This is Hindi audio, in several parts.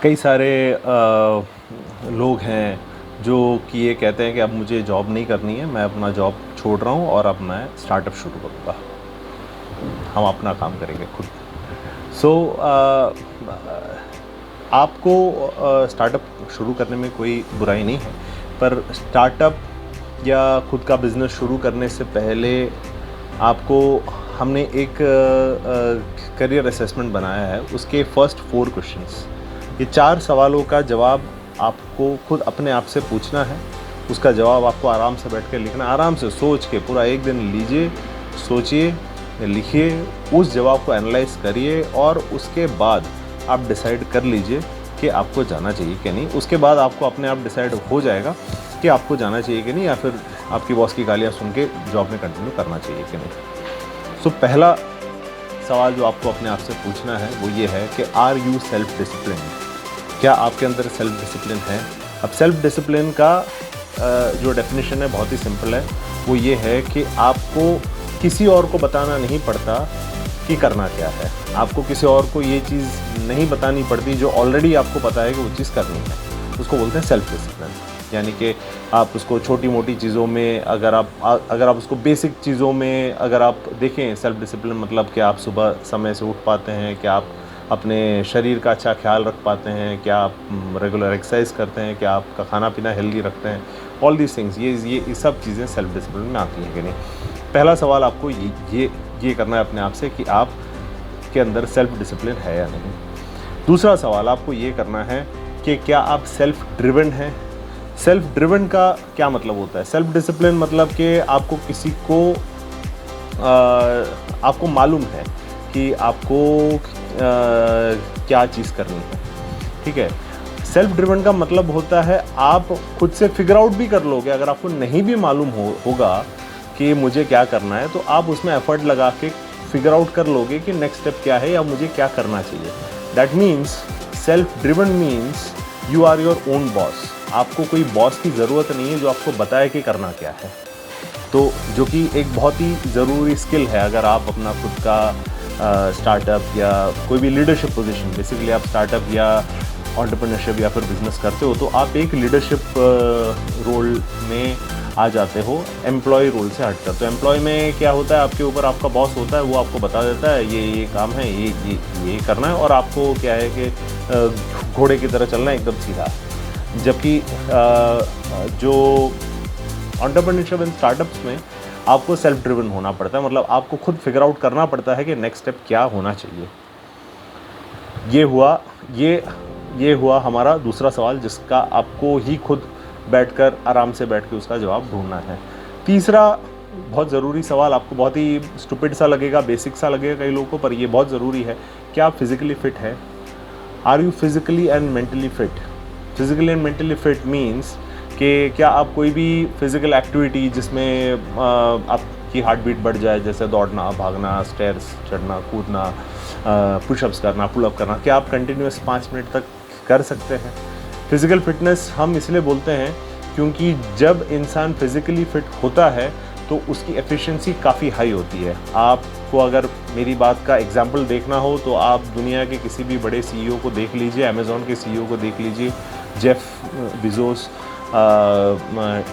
कई सारे लोग हैं जो कि ये कहते हैं कि अब मुझे जॉब नहीं करनी है, मैं अपना जॉब छोड़ रहा हूँ और अब मैं स्टार्टअप शुरू करूँगा, हम अपना काम करेंगे खुद। सो आपको स्टार्टअप शुरू करने में कोई बुराई नहीं है, पर स्टार्टअप या खुद का बिज़नेस शुरू करने से पहले आपको हमने एक करियर असेसमेंट बनाया है। उसके फर्स्ट 4 क्वेश्चंस, ये 4 सवालों का जवाब आपको खुद अपने आप से पूछना है। उसका जवाब आपको आराम से बैठ कर लिखना, आराम से सोच के पूरा एक दिन लीजिए, सोचिए, लिखिए, उस जवाब को एनालाइज करिए और उसके बाद आप डिसाइड कर लीजिए कि आपको जाना चाहिए कि नहीं। उसके बाद आपको अपने आप डिसाइड हो जाएगा कि आपको जाना चाहिए कि नहीं, या फिर आपकी बॉस की गालियाँ सुन के जॉब में कंटिन्यू करना चाहिए कि नहीं। सो पहला सवाल जो आपको अपने आप से पूछना है वो ये है कि आर यू सेल्फ डिसिप्लिन, क्या आपके अंदर सेल्फ डिसिप्लिन है। अब सेल्फ डिसिप्लिन का जो डेफिनेशन है बहुत ही सिंपल है, वो ये है कि आपको किसी और को बताना नहीं पड़ता कि करना क्या है। आपको किसी और को ये चीज़ नहीं बतानी पड़ती जो ऑलरेडी आपको पता है कि वो चीज़ करनी है। उसको बोलते हैं सेल्फ डिसिप्लिन। यानी कि आप उसको छोटी मोटी चीज़ों में अगर आप उसको बेसिक चीज़ों में अगर आप देखें, सेल्फ डिसिप्लिन मतलब कि आप सुबह समय से उठ पाते हैं, क्या आप अपने शरीर का अच्छा ख्याल रख पाते हैं, क्या आप रेगुलर एक्सरसाइज करते हैं, क्या आपका खाना पीना हेल्दी रखते हैं, ऑल दीज थिंग्स, ये सब चीज़ें सेल्फ डिसिप्लिन में आती हैं कि नहीं। पहला सवाल आपको ये करना है अपने आप से कि आप के अंदर सेल्फ डिसिप्लिन है या नहीं। दूसरा सवाल आपको ये करना है कि क्या आप सेल्फ ड्रिवन हैं। सेल्फ ड्रिवन का क्या मतलब होता है? सेल्फ डिसिप्लिन मतलब कि आपको किसी को आपको मालूम है कि आपको क्या चीज़ करनी है, ठीक है। सेल्फ ड्रिवन का मतलब होता है आप खुद से फिगर आउट भी कर लोगे। अगर आपको नहीं भी मालूम होगा कि मुझे क्या करना है, तो आप उसमें एफर्ट लगा के फिगर आउट कर लोगे कि नेक्स्ट स्टेप क्या है या मुझे क्या करना चाहिए। That means self driven means you are your own boss. आपको कोई बॉस की ज़रूरत नहीं है जो आपको बताए कि करना क्या है। तो जो कि एक बहुत ही ज़रूरी स्किल है अगर आप अपना खुद का स्टार्टअप या कोई भी लीडरशिप पोजीशन, बेसिकली आप स्टार्टअप या एंटरप्रेन्योरशिप या फिर बिज़नेस करते हो, तो आप एक लीडरशिप रोल में आ जाते हो, एम्प्लॉय रोल से हटकर। तो एम्प्लॉय में क्या होता है, आपके ऊपर आपका बॉस होता है, वो आपको बता देता है ये काम है, ये करना है, और आपको क्या है कि घोड़े की तरह चलना है एकदम सीधा। जबकि जो एंटरप्रेन्योरशिप एंड स्टार्टअप्स में आपको सेल्फ ड्रिवन होना पड़ता है, मतलब आपको खुद फिगर आउट करना पड़ता है कि नेक्स्ट स्टेप क्या होना चाहिए। ये हुआ हमारा दूसरा सवाल, जिसका आपको ही खुद बैठकर आराम से बैठ के उसका जवाब ढूंढना है। तीसरा बहुत ज़रूरी सवाल, आपको बहुत ही स्टूपिड सा लगेगा, बेसिक सा लगेगा कई लोगों को, पर ये बहुत ज़रूरी है। क्या आप फिज़िकली फ़िट है? Are you physically and mentally fit? Physically and mentally fit means कि क्या आप कोई भी फिज़िकल एक्टिविटी जिसमें आपकी हार्ट बीट बढ़ जाए, जैसे दौड़ना, भागना, स्टेयर्स चढ़ना, कूदना, पुशअप्स करना, पुलअप करना, क्या आप कंटिन्यूस 5 मिनट तक कर सकते हैं? फिज़िकल फिटनेस हम इसलिए बोलते हैं क्योंकि जब इंसान फिज़िकली फ़िट होता है तो उसकी एफिशिएंसी काफ़ी हाई होती है। आपको अगर मेरी बात का एग्जांपल देखना हो तो आप दुनिया के किसी भी बड़े सीईओ को देख लीजिए, अमेज़ॉन के सीईओ को देख लीजिए, जेफ बेज़ोस,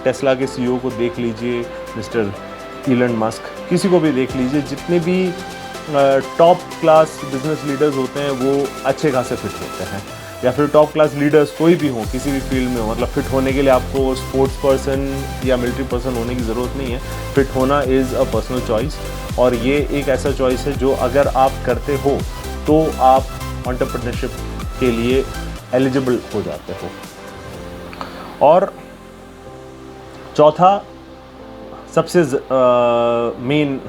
टेस्ला के सीईओ को देख लीजिए, मिस्टर इलन मस्क, किसी को भी देख लीजिए, जितने भी टॉप क्लास बिजनेस लीडर्स होते हैं वो अच्छे खासे फिट होते हैं। या फिर टॉप क्लास लीडर्स कोई भी हो, किसी भी फील्ड में हो, मतलब फिट होने के लिए आपको स्पोर्ट्स पर्सन या मिलिट्री पर्सन होने की ज़रूरत नहीं है। फिट होना इज़ अ पर्सनल चॉइस, और ये एक ऐसा चॉइस है जो अगर आप करते हो तो आप एंटरप्रेन्योरशिप के लिए एलिजिबल हो जाते हो। और चौथा सबसे मेन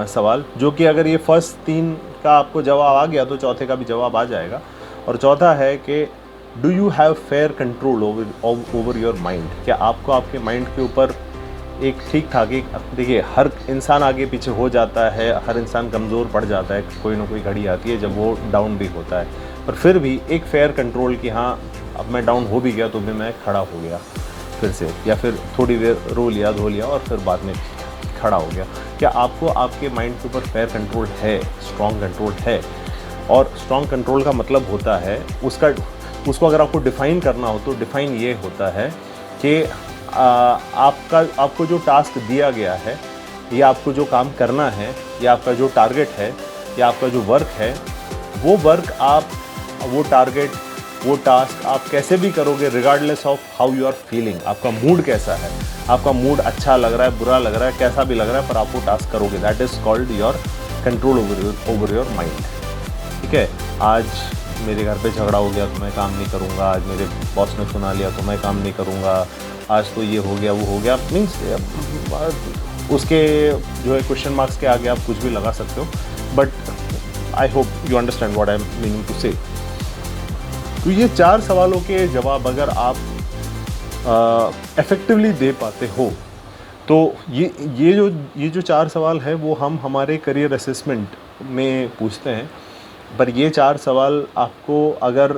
सवाल, जो कि अगर ये फर्स्ट 3 का आपको जवाब आ गया तो चौथे का भी जवाब आ जाएगा। और चौथा है कि do you have fair control over your mind? क्या आपको आपके माइंड के ऊपर एक ठीक ठाक, देखिए हर इंसान आगे पीछे हो जाता है, हर इंसान कमज़ोर पड़ जाता है, कोई ना कोई घड़ी आती है जब वो डाउन भी होता है, पर फिर भी एक फेयर कंट्रोल कि हाँ अब मैं डाउन हो भी गया तो भी मैं खड़ा हो गया फिर से, या फिर थोड़ी देर रो लिया, धो लिया और फिर बाद में खड़ा हो गया। क्या आपको आपके माइंड के ऊपर फेयर कंट्रोल है, स्ट्रॉन्ग कंट्रोल है? और स्ट्रॉन्ग कंट्रोल का मतलब होता है उसका उसको अगर आपको डिफ़ाइन करना हो तो डिफ़ाइन ये होता है कि आपको जो टास्क दिया गया है या आपको जो काम करना है या आपका जो टारगेट है या आपका जो वर्क है, वो वर्क आप, वो टारगेट, वो टास्क आप कैसे भी करोगे regardless of how you are feeling. आपका मूड कैसा है, आपका मूड अच्छा लग रहा है, बुरा लग रहा है, कैसा भी लग रहा है, पर आप वो टास्क करोगे। That is called your control over your mind. ठीक है, आज मेरे घर पे झगड़ा हो गया तो मैं काम नहीं करूँगा, आज मेरे बॉस ने सुना लिया तो मैं काम नहीं करूँगा, आज तो ये हो गया वो हो गया, मीन्स उसके जो है क्वेश्चन मार्क्स के आगे आप कुछ भी लगा सकते हो, but I hope you understand what I am meaning to say. तो ये 4 सवालों के जवाब अगर आप इफ़ेक्टिवली दे पाते हो तो ये जो 4 सवाल है वो हम हमारे करियर असेसमेंट में पूछते हैं। पर ये 4 सवाल आपको अगर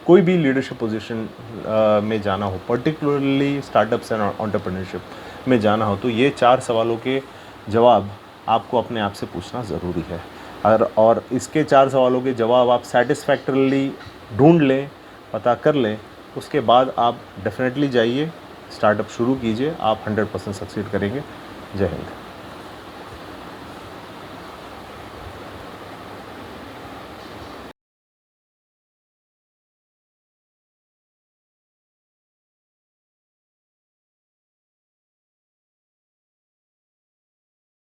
कोई भी लीडरशिप पोजीशन में जाना हो, पर्टिकुलरली स्टार्टअप्स एंड एंटरप्रेन्योरशिप में जाना हो, तो ये 4 सवालों के जवाब आपको अपने आप से पूछना ज़रूरी है। और इसके 4 सवालों के जवाब आप सेटिस्फैक्टरली ढूंढ लें, पता कर लें, उसके बाद आप डेफिनेटली जाइए, स्टार्टअप शुरू कीजिए, आप 100% सक्सीड करेंगे। जय हिंद।